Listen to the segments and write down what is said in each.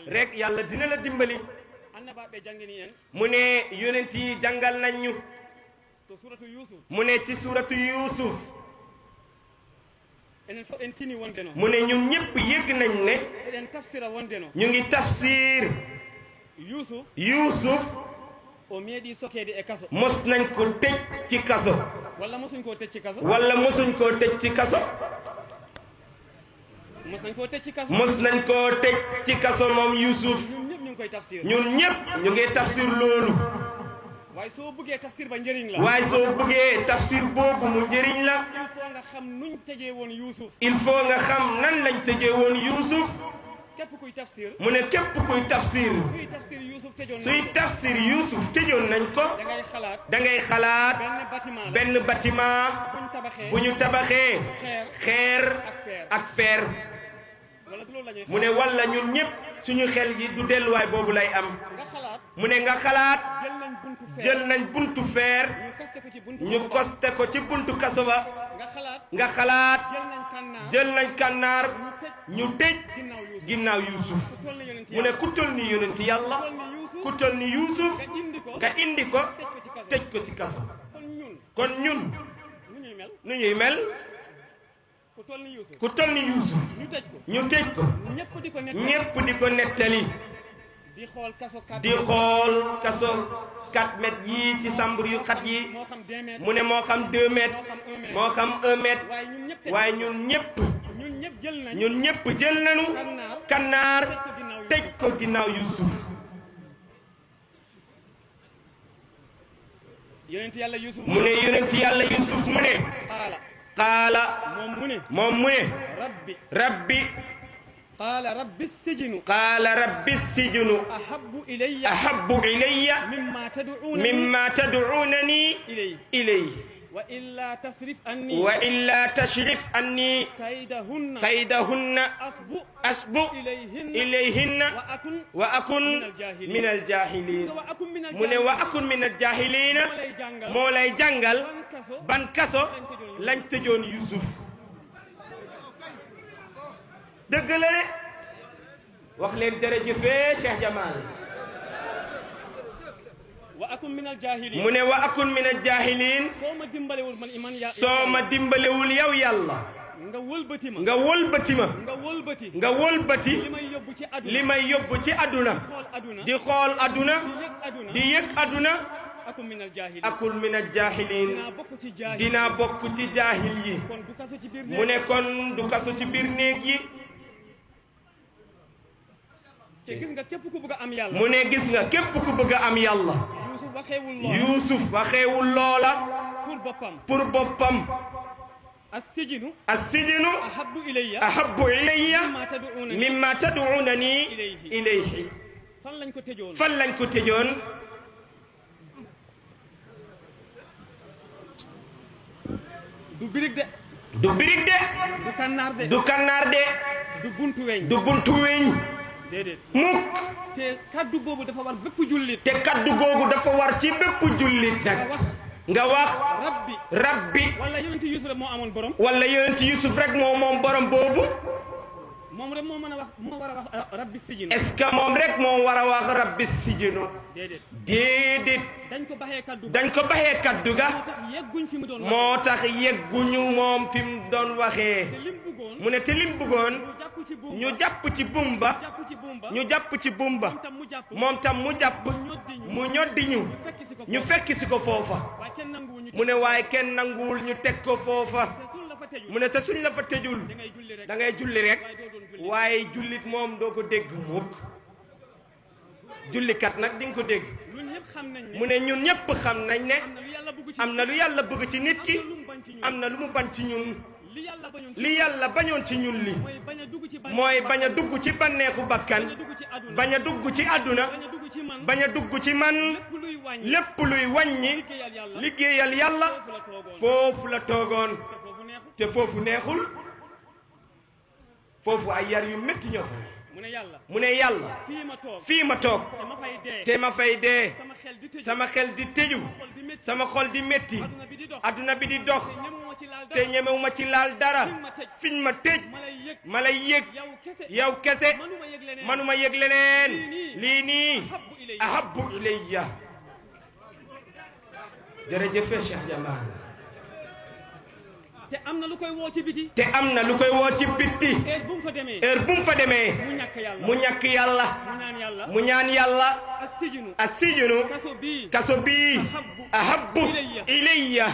rek yàlla dina la dimbali mu ne yonent yi jàngal nañ ñu mu ne ci suratu Yuusuf mu ne ñun ñëpp yëg nañ ne ñu ngi tafsir Yuusuf mos nañ ko tëj ci kaso wala mosuñ koo tëj ci kaso wala mosuñ koo tëj ci kaso mos nañ koo tëj ci kaso mos nañ koo tëj ci kaso moom Yuusuf ñun ñëpp ñu ngi koy tafsir ñun ñëpp ñu ngi tafsir loolu waaye soo bëggee tafsir ba njëriñ la waaye soo bëggee tafsir boobu mu njëriñ la il faut nga xam nuñ tëjee woon Yuusuf il faut nga xam nan lañ tëjee woon Yuusuf képp kuy tafsir mu ne képp kuy tafsir suy tafsir Yuusuf tëjoon suy tafsir Yuusuf tëjoon nañ ko da ngay xalaat benn bâtiment bu ñu tabaxee xeer ak fer mu ne walla ñun ñëpp suñu xel yi du delluwaay boobu lay am mu ne nga xalaat jël nañ buntu fer ñu koste ko ci buntu kaso ba nga xalaat jël nañ kànnaar ñu tëj ginnaaw Yuusuf mu ne ku toll ni yonent yàlla ku toll ni Yuusuf nga indi ko tëj ko ci kaso kon ñun nu ñuy mel ku toll ni Yuusuf ñu tëj ko ñépp di ko nettali di xool kaso 4 mètres yii ci sambur yu xat yi mu ne moo xam 2 mètres moo xam 1 mètre waaye ñun ñépp jël nañu kannaar tëj ko ginnaaw Yuusuf mu ne yonent yàlla Yuusuf mu ne qaala moom mu ne rabbi qaala rabbi sijnu ahabbu ilayya mimma tad'uunani ilayhi wa illaa tasrif anni kaydahunna asbu ilayhinna wa akun min aljaahiliin mu ne wa akun min aljaahiliina moo lay jàngal ban kaso lañ tëjoon Yuusuf dëgg la de wax leen jërëjëfee Cheikh Jamal mu ne wa akun min aljaahiliin soo ma dimbalewul yow yàlla nga wëlbati li may yóbbu ci àdduna di xool àdduna di yëg àdduna akul min aljaahiliin dinaa bokk ci jaahil yi mu ne kon du kaso ci biir néeg yi mu ne gis nga képp ku bëgg a am yàlla Yuusuf waxeewul loola pour boppam assijinu ahabbu ilayya mimma tad'uunani ilayhi fan lañ ko tëjoon du birig de du kannaar de du buntu weñ déedéet mukk te kaddu boobu dafa war bépp jullit te kaddu googu dafa war ci bépp jullit nag nga wax rabbi wala yonent Yuusuf rek moo amoon borom wala yonent Yuusuf rek moo moom borom boobu moom rek moo mën a wax moo war a wax rabbi sijinu est-ce que moom rek moo war a wax rabbi sijinu déedéet dañ ko baxee kaddu ga moo tax yegguñu moom fi mu doon waxee mu ne te lim bëggoon ñu jàpp ci bumba moom tam mu jàpp mu ñoddi ñu fekki si ko foofa mu ne waaye kenn nanguwul ñu teg ko foofa mu ne te suñ la fa tëjul da ngay julli rek waaye jullit moom doo ko dégg mukk jullikat nag di nga ko dégg mu ne ñun ñëpp xam nañ ne am na lu yàlla bëgg ci nit ki am na lu mu bañ ci ñun li yàlla bañoon ci ñun li mooy bañ a dugg ci banneexu bakkan bañ a dugg ci àdduna bañ a dugg ci man lépp luy wàññi liggéeyal yàlla foofu la toogoon te foofu neexul foofu ay yar yu métti ñoo fa mu ne yàlla fii ma toog te ma fay dee sama xel di tëju sama xol di métti adduna bi di dox te ñemewuma ci laal dara fiñ ma tëj ma lay yëg yow kese manuma yëg leneen lii nii ahabbu ilayya jërëjëf Cheikh Jambaar te am na lu koy woo ci biti te am na lu koy woo ci biti heure bu mu fa demee mu ñàkk yàlla mu ñaan yàlla assijunu kaso bii ahabbu ilayya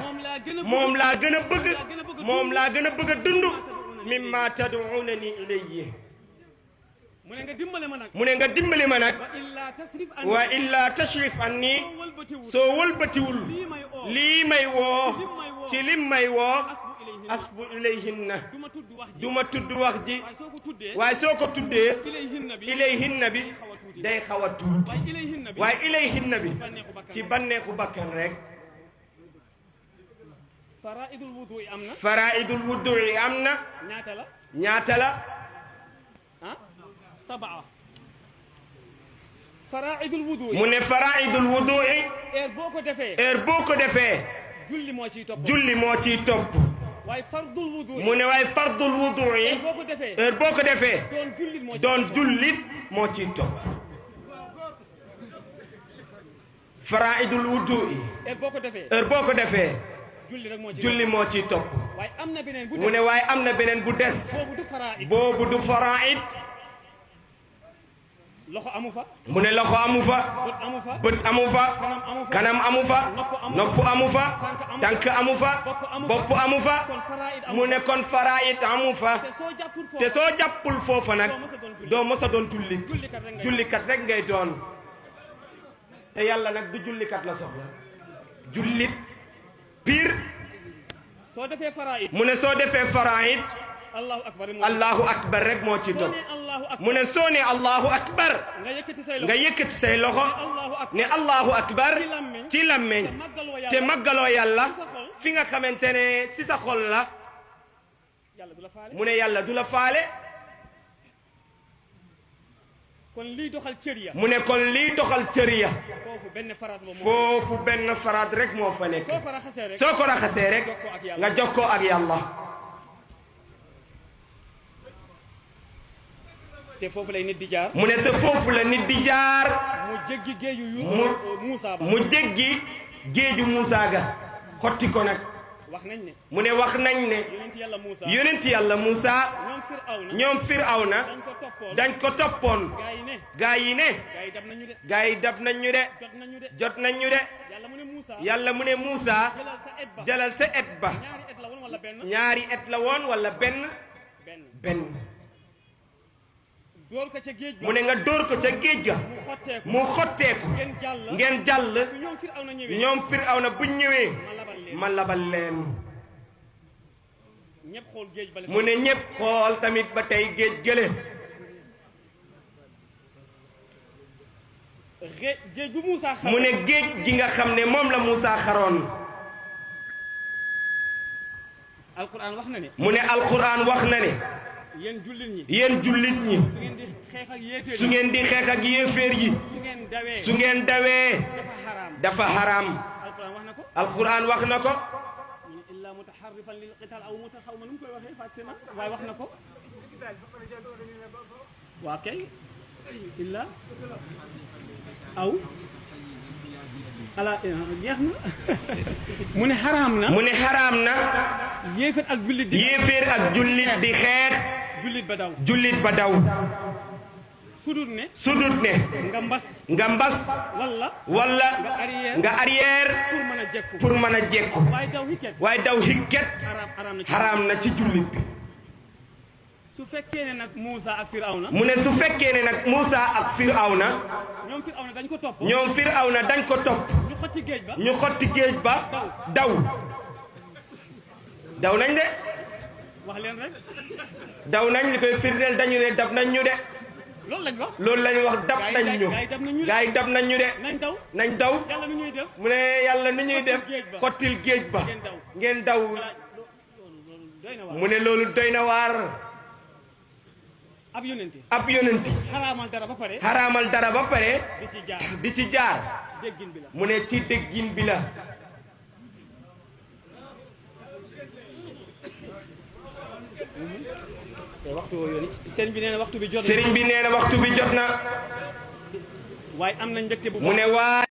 moom laa gën a bëgg a dund mimma tad'unani ilayhi mu ne nga dimbali ma nag wa illa tashrif anni soo wëlbatiwul lii may woo ci lim may woo asbu ilayhinna duma tudd wax ji waaye soo ko tuddee ilayhinna bi day xaw a tuuti waaye ilayhinna bi ci banneexu bakkan rek faraidul wudu'i am na ñaata la sab'a faraidul wudu'i mu ne faraidul wudu'i heure boo ko defee julli moo ciy topp waaye fardul wudu'i mu ne waaye fardul wudu'i heure boo ko defee doon jullit moo ciy topp faraidul wudu'i heure boo ko defee julli moo ciy topp mu ne waaye am na beneen bu des boobu du faraid loxo amu fa mu ne loxo amu fa bët amu fa kanam amu fa nopp amu fa tànk amu fa bopp amu fa mu ne kon faraid amu fa te soo jàppul foofa nag doo mos a doon jullikat rek ngay doon te yàlla nag du jullikat la soxla jullit pire mu ne soo defee faraid allahu akbar rek moo ci topp mu ne soo ne allahu akbar nga yëkkati say loxo ne allahu akbar ci làmmeñ te màggaloo yàlla fi nga xamante ne si sa xol la mu ne yàlla du la faale mu ne kon lii doxal cër ya foofu benn faraat rek moo fa nekk soo ko raxasee rek nga jokkoo ak yàlla te foofu lay nit di jaar mu ne te foofu la nit di jaar mu jéggi géeju Muusa ba mu jéggi géeju Muusa ga xotti ko nag wax nañ ne mu ne wax nañ ne yonent yàlla Muusa ñoom Firawna dañ ko toppoon gaa yi ne gaa yi dab nañ ñu de jot nañ ñu de yàlla mu ne Muusa jalal sa et ba ñaari et la woon wala benn mu ne nga dóor ko ca géej ga mu xotteeku ngeen jàll ñoom Firawna buñ ñëwee ma labal leen mu ne ñëpp xool tamit ba tey géej gële mu ne géej gi nga xam ne moom la Muusa xaroon mu ne alquran wax na ne yéen jullit ñi su ngeen di xeex ak yéeféer yi su ngeen dawee dafa haram alquran wax na ko waaye wax na ko waa kay illa aw ala jeex na mu ne xaraam na yéeféer ak jullit di xeex jullit ba daw sudut ne nga mbas walla nga arrière pour mën a jekku waaye daw hikket xaraam na ci jullit bi su fekkee ne nag Muusa ak Firawna mu ne su fekkee ne nag Muusa ak Firawna ñoom Firawna dañ ko topp ñu xotti géej ba daw nañ de wax leen rek daw nañ li koy firndeel dañu ne dab nañ ñu de loolu lañ wax dab nañ ñu gaa yi dab nañ ñu de nañ daw mu ne yàlla ni ñuy def xottil géej ba ngeen daw mu ne loolu doy na waar ab yonenti xaraamal dara ba pare di ci jaar déggin bi la mu ne ci déggin bi la sëriñ bi nee na waxtu bi jot na sëriñ bi nee na waxtu bi jot na waaye am nañ mbégte bu mu ne waa